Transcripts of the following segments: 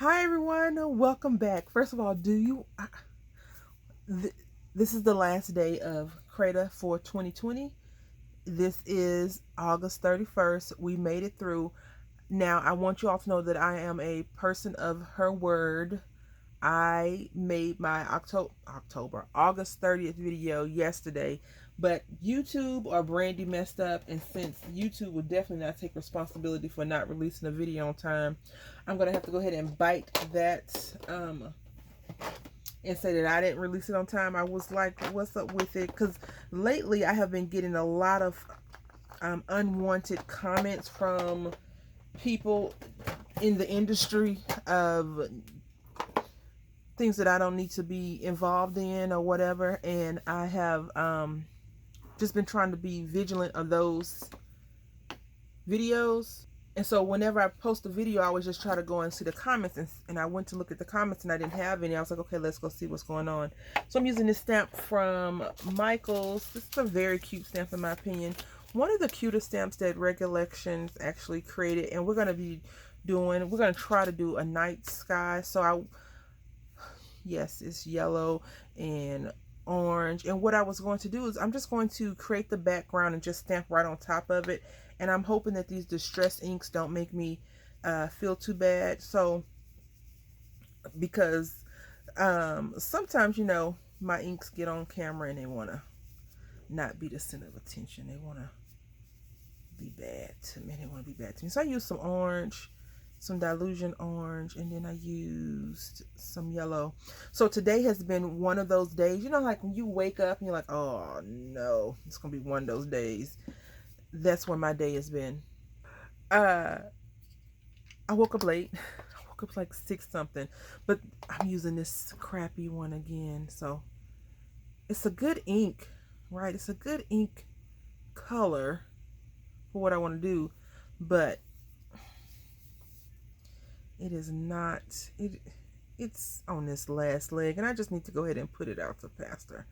Hi everyone, welcome back. First of all, this is the last day of CREDA for 2020. This is August 31st. We made it through. Now, I want you all to know that I am a person of her word. I made my August 30th video yesterday, but YouTube or Brandy messed up, and since YouTube will definitely not take responsibility for not releasing a video on time, I'm gonna have to go ahead and bite that and say that I didn't release it on time. I was like, what's up with it? Because lately I have been getting a lot of unwanted comments from people in the industry of things that I don't need to be involved in or whatever, and I have just been trying to be vigilant of those videos. And so whenever I post a video, I always just try to go and see the comments, and I went to look at the comments and I didn't have any. I was like, okay, let's go see what's going on. So I'm using this stamp from Michael's. This is a very cute stamp in my opinion. One of the cutest stamps that Recollections actually created, and we're going to try to do a night sky. So yes, it's yellow and orange, and what I was going to do is I'm just going to create the background and just stamp right on top of it, and I'm hoping that these distress inks don't make me feel too bad. So because sometimes my inks get on camera and they want to not be the center of attention. They want to be bad to me. So I use some orange, some Dilution orange, and then I used some yellow. So today has been one of those days, like when you wake up and you're like, oh no, it's gonna be one of those days. That's where my day has been. I woke up late. I woke up like 6 something, but I'm using this crappy one again. So it's a good ink, right? It's a good ink color for what I want to do, but it is not, it's on this last leg, and I just need to go ahead and put it out to pastor.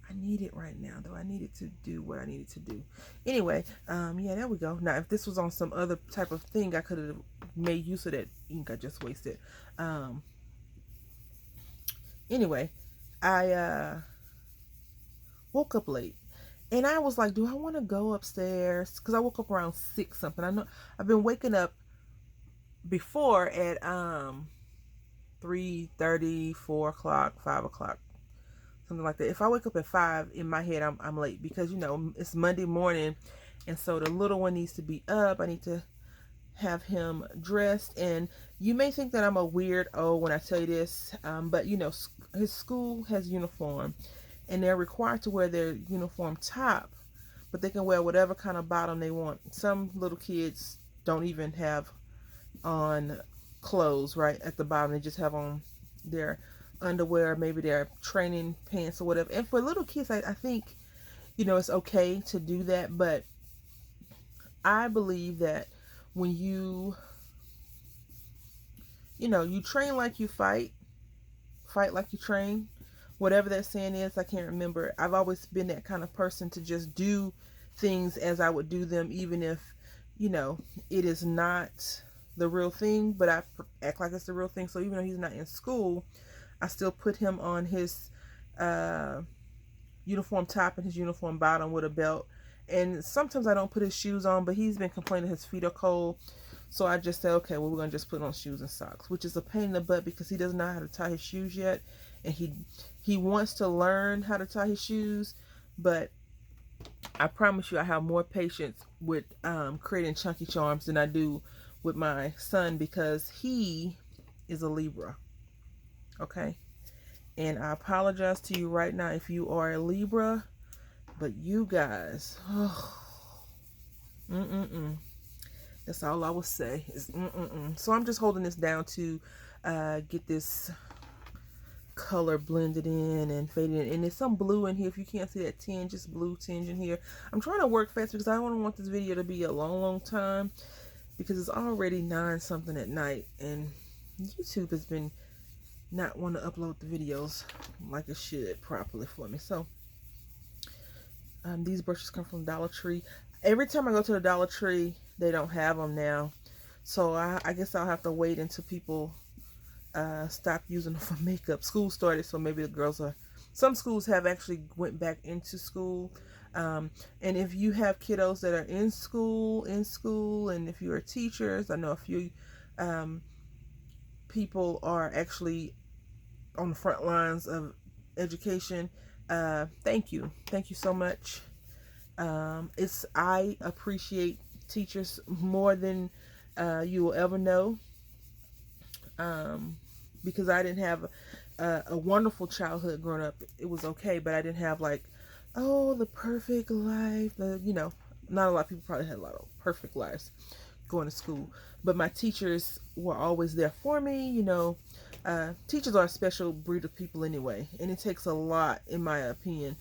I need it right now, though. I need it to do what I needed to do. Anyway, yeah, there we go. Now, if this was on some other type of thing, I could have made use of that ink I just wasted. Anyway, I woke up late, and I was like, do I want to go upstairs? Because I woke up around 6 something. I know I've been waking up before at 3:30, 4 o'clock, 5 o'clock, something like that. If I wake up at 5, in my head I'm late, because it's Monday morning, and so the little one needs to be up. I need to have him dressed, and you may think that I'm a weirdo when I tell you this, but his school has uniform, and they're required to wear their uniform top, but they can wear whatever kind of bottom they want. Some little kids don't even have on clothes right at the bottom. They just have on their underwear, maybe their training pants or whatever. And for little kids, I think it's okay to do that, but I believe that when you train like you fight like you train, whatever that saying is, I can't remember. I've always been that kind of person to just do things as I would do them, even if it is not the real thing, but I act like it's the real thing. So even though he's not in school, I still put him on his uniform top and his uniform bottom with a belt. And sometimes I don't put his shoes on, but he's been complaining his feet are cold. So I just say, okay, well, we're going to just put on shoes and socks, which is a pain in the butt because he doesn't know how to tie his shoes yet. And he wants to learn how to tie his shoes, but I promise you I have more patience with creating chunky charms than I do with my son, because he is a Libra. Okay, and I apologize to you right now if you are a Libra, but you guys, that's all I will say is So I'm just holding this down to get this color blended in and faded in, and there's some blue in here. If you can't see that tinge, just blue tinge in here. I'm trying to work fast because I don't want this video to be a long time, because it's already 9 something at night, and YouTube has been not want to upload the videos like it should properly for me. So these brushes come from Dollar Tree. Every time I go to the Dollar Tree, they don't have them now, so I guess I'll have to wait until people stopped using them for makeup. School started, so maybe the girls are. Some schools have actually went back into school. And if you have kiddos that are in school, and if you are teachers, I know a few people are actually on the front lines of education. Thank you so much. I appreciate teachers more than you will ever know, because I didn't have a wonderful childhood growing up. It was okay, but I didn't have like, oh, the perfect life. Not a lot of people probably had a lot of perfect lives going to school, but my teachers were always there for me. Teachers are a special breed of people anyway, and it takes a lot, in my opinion,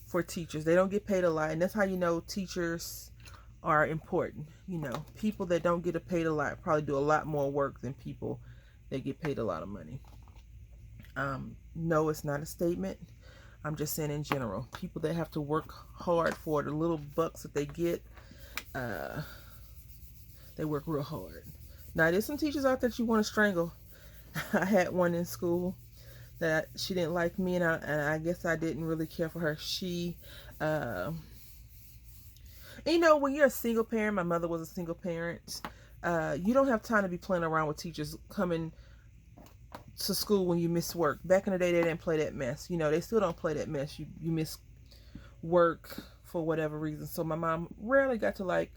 for teachers. They don't get paid a lot, and that's how you know teachers are important. People that don't get paid a lot probably do a lot more work than people that get paid a lot of money. No, it's not a statement. I'm just saying in general, people that have to work hard for the little bucks that they get, they work real hard. Now, there's some teachers out there that you want to strangle. I had one in school that she didn't like me, and I guess I didn't really care for her. She, when you're a single parent, my mother was a single parent, you don't have time to be playing around with teachers coming to school when you miss work. Back in the day, they didn't play that mess. They still don't play that mess. You miss work for whatever reason. So my mom rarely got to like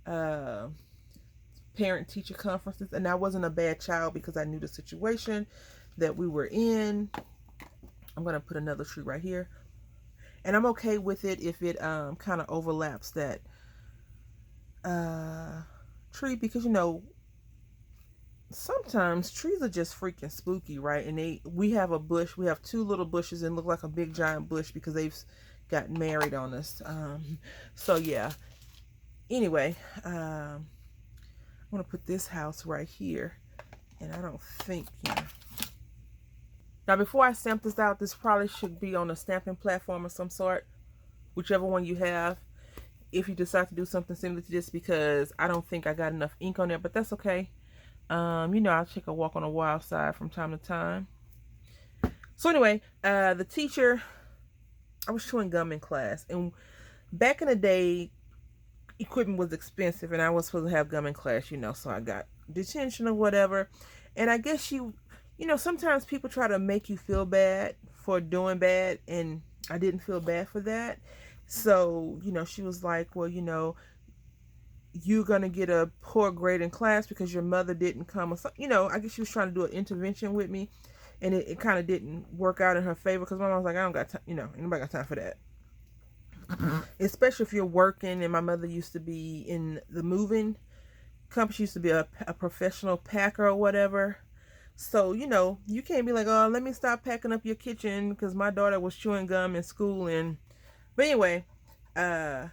parent teacher conferences, and I wasn't a bad child because I knew the situation that we were in. I'm gonna put another tree right here, and I'm okay with it if it kind of overlaps that tree, because sometimes trees are just freaking spooky, right? And we have a bush. We have two little bushes and look like a big giant bush because they've got married on us. So yeah. Anyway, I'm gonna put this house right here, and I don't think. Now, before I stamp this out, this probably should be on a stamping platform of some sort, whichever one you have. If you decide to do something similar to this, because I don't think I got enough ink on there, but that's okay. I'll take a walk on the wild side from time to time. So anyway, the teacher, I was chewing gum in class, and back in the day, equipment was expensive, and I was supposed to have gum in class, so I got detention or whatever. And I guess sometimes people try to make you feel bad for doing bad, and I didn't feel bad for that. So, she was like, well, you're going to get a poor grade in class because your mother didn't come or something. I guess she was trying to do an intervention with me, and it kind of didn't work out in her favor because my mom was like, I don't got time, anybody got time for that. Especially if you're working, and my mother used to be in the moving company. She used to be a professional packer or whatever. So, you can't be like, oh, let me stop packing up your kitchen because my daughter was chewing gum in school. But anyway, I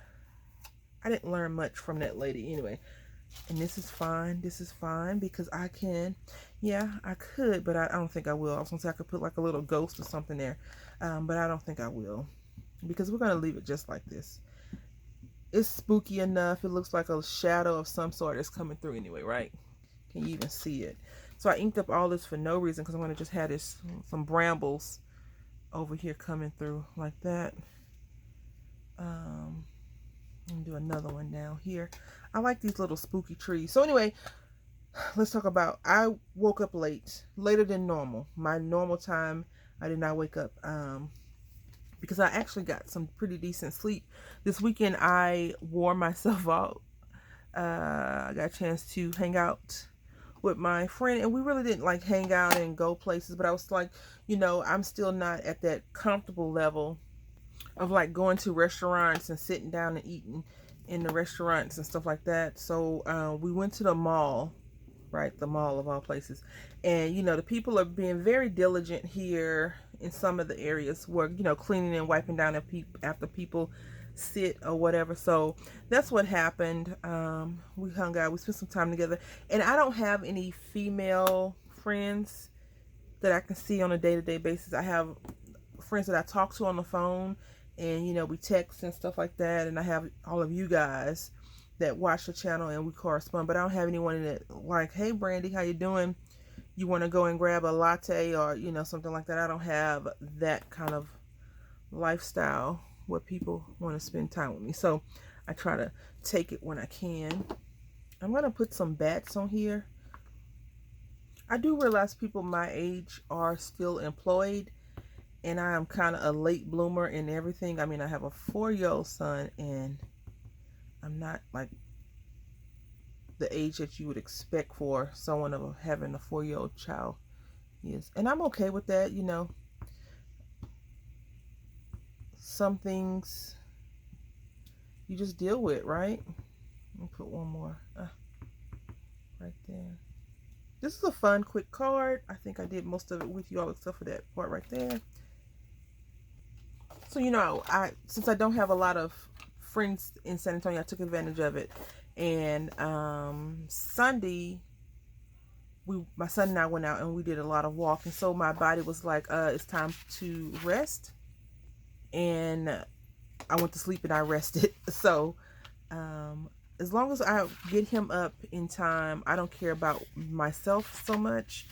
didn't learn much from that lady anyway. And this is fine. This is fine because I can, I could, but I don't think I will. I was going to say I could put like a little ghost or something there. But I don't think I will, because we're going to leave it just like this. It's spooky enough. It looks like a shadow of some sort is coming through anyway, right? Can you even see it? So I inked up all this for no reason because I'm going to just have some brambles over here coming through like that. And do another one down here. I like these little spooky trees. So anyway, let's talk about, I woke up later than normal. My normal time, I did not wake up because I actually got some pretty decent sleep. This weekend, I wore myself out. I got a chance to hang out with my friend, and we really didn't like hang out and go places, but I was like, I'm still not at that comfortable level of like going to restaurants and sitting down and eating in the restaurants and stuff like that. So we went to the mall, right? The mall of all places. And the people are being very diligent here in some of the areas where, cleaning and wiping down after people sit or whatever. So that's what happened. We hung out, we spent some time together, and I don't have any female friends that I can see on a day-to-day basis. I have friends that I talk to on the phone, and we text and stuff like that, and I have all of you guys that watch the channel and we correspond, but I don't have anyone that like, hey Brandy, how you doing? You want to go and grab a latte or, you know, something like that. I don't have that kind of lifestyle where people want to spend time with me. So I try to take it when I can. I'm going to put some bats on here. I do realize people my age are still employed, and I am kind of a late bloomer in everything. I mean, I have a 4-year-old son, and I'm not like the age that you would expect for someone of having a 4-year-old child is. And I'm okay with that, you know. Some things you just deal with, right? Let me put one more right there. This is a fun, quick card. I think I did most of it with you all except for that part right there. So, you know, since I don't have a lot of friends in San Antonio, I took advantage of it. And Sunday, my son and I went out and we did a lot of walking. So my body was like, it's time to rest. And I went to sleep and I rested. So as long as I get him up in time, I don't care about myself so much.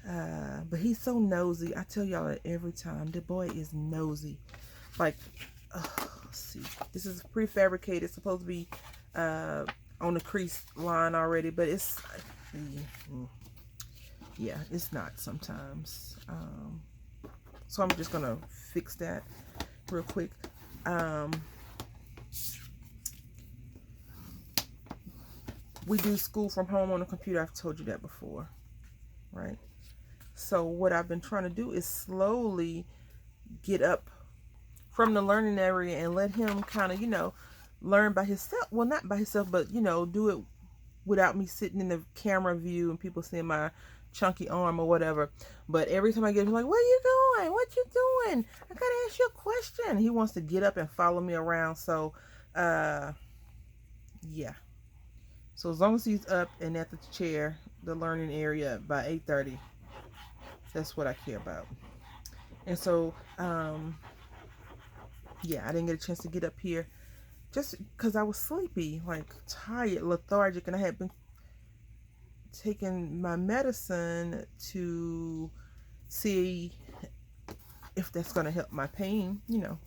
But he's so nosy. I tell y'all that every time. The boy is nosy. Like, let's see. This is prefabricated. It's supposed to be on the crease line already, but it's yeah, it's not sometimes. So I'm just gonna fix that real quick. We do school from home on the computer. I've told you that before, right? So what I've been trying to do is slowly get up from the learning area and let him kind of, you know, learn by himself. Well, not by himself, but, you know, do it without me sitting in the camera view and people seeing my chunky arm or whatever. But every time I get him, like, what are you doing? What you doing? I gotta ask you a question. He wants to get up and follow me around. So, yeah. So as long as he's up and at the chair, the learning area by 8:30, that's what I care about. And so, yeah, I didn't get a chance to get up here just because I was sleepy, like tired, lethargic, and I had been taking my medicine to see if that's going to help my pain, you know.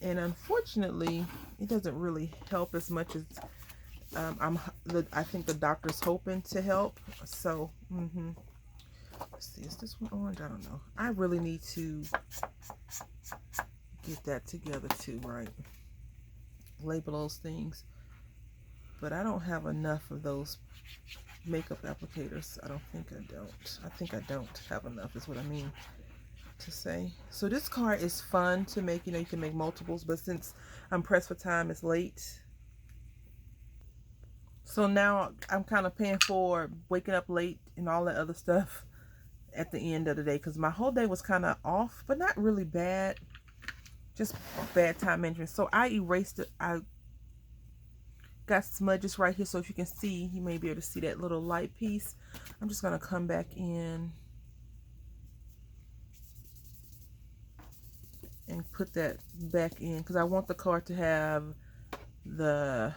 And unfortunately, it doesn't really help as much as I think the doctor's hoping to help. So, let's see, is this one orange? I don't know. I really need to get that together too, right? Label those things. But I don't have enough of those makeup applicators. I think I don't have enough is what I mean to say. So this card is fun to make. You know, you can make multiples, but since I'm pressed for time, it's late. So now I'm kind of paying for waking up late and all that other stuff at the end of the day, because my whole day was kind of off, but not really bad, just bad time management. So I erased it. I got smudges right here, so if you can see, you may be able to see that little light piece. I'm just going to come back in and put that back in, because I want the card to have the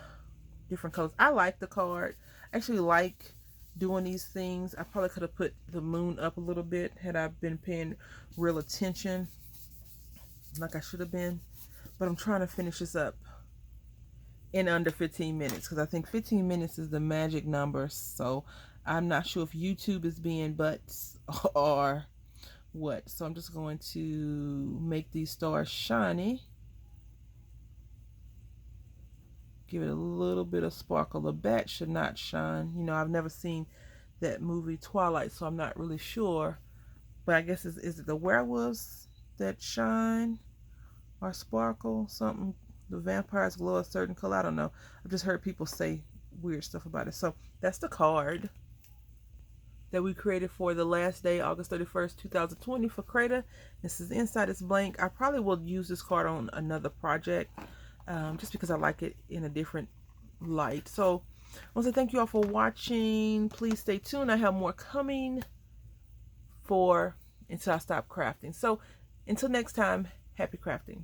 different colors. I like the card. I actually like doing these things. I probably could have put the moon up a little bit had I been paying real attention like I should have been. But I'm trying to finish this up in under 15 minutes, because I think 15 minutes is the magic number. So I'm not sure if YouTube is being butts or what. So I'm just going to make these stars shiny. Give it a little bit of sparkle. The bat should not shine. You know, I've never seen that movie Twilight, so I'm not really sure. But I guess is it the werewolves that shine or sparkle? Something. The vampires glow a certain color. I don't know. I've just heard people say weird stuff about it. So that's the card that we created for the last day, August 31st, 2020 for Creta. This is inside. It's blank. I probably will use this card on another project. Just because I like it in a different light. So I want to thank you all for watching. Please stay tuned. I have more coming until I stop crafting. So until next time, happy crafting.